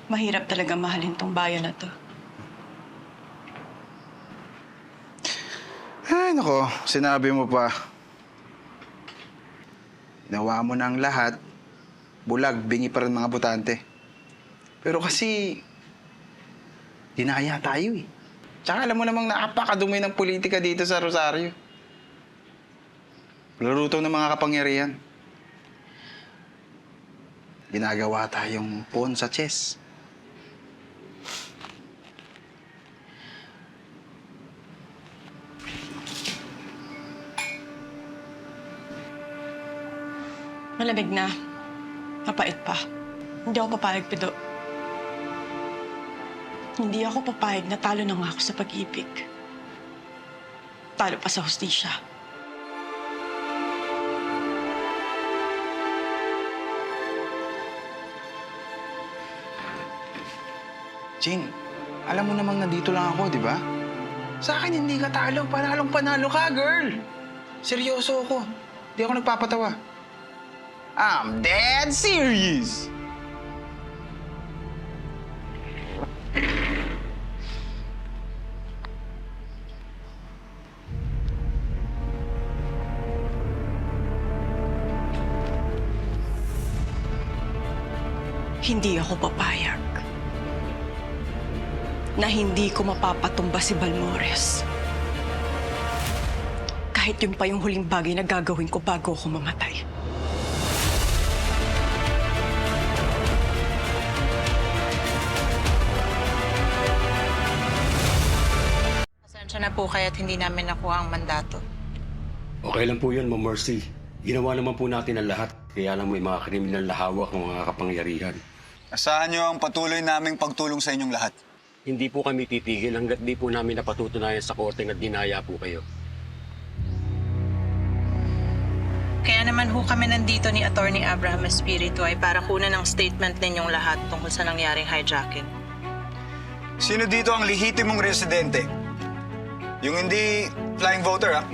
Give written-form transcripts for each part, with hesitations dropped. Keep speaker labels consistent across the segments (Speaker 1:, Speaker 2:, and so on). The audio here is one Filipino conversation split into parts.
Speaker 1: Mahirap talaga mahalin tong bayan na to.
Speaker 2: Ay, nako. Sinabi mo pa. Ginawa mo na ang lahat. Bulag, bingi pa rin mga botante. Pero kasi, dinaya tayo eh. Tsaka alam mo namang napakadumi ng politika dito sa Rosario. Laruto ng mga kapangyarihan. Ginagawa tayong pawn sa chess.
Speaker 1: Malamig na. Mapait pa. Hindi ako papayag, Pido. Hindi ako papayag na talo na nga ako sa pag-ibig. Talo pa sa hustisya.
Speaker 2: Jane, alam mo namang nandito lang ako, di ba? Sa akin hindi ka talo. Panalong panalo ka, girl. Seryoso ako. Di ako nagpapatawa. I'm dead serious.
Speaker 1: Hindi ako papayag na hindi ko mapapatumba si Balmores. Kahit yun pa yung huling bagay na gagawin ko bago ako mamatay.
Speaker 3: Pasensya na po kaya't hindi namin nakuha ang mandato.
Speaker 4: Okay lang po yun, Ma'am Mercy. Ginawa naman po natin ang lahat. Kaya lang may mga kriminal na hawak ng mga kapangyarihan.
Speaker 5: Asahan niyo ang patuloy naming pagtulong sa inyong lahat.
Speaker 4: Hindi po kami titigil hanggat di po namin napatutunayan sa korte na dinaya po kayo.
Speaker 3: Kaya naman ho kami nandito ni Attorney Abraham Espiritu ay para kunan ng statement ninyong lahat tungkol sa nangyaring hijacking.
Speaker 5: Sino dito ang lehitimong residente? Yung hindi flying voter, ha?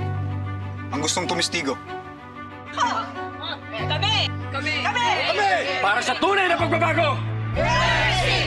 Speaker 5: Ang gustong tumistigo.
Speaker 4: Para sa tunay na pagbabago!
Speaker 3: Mercy!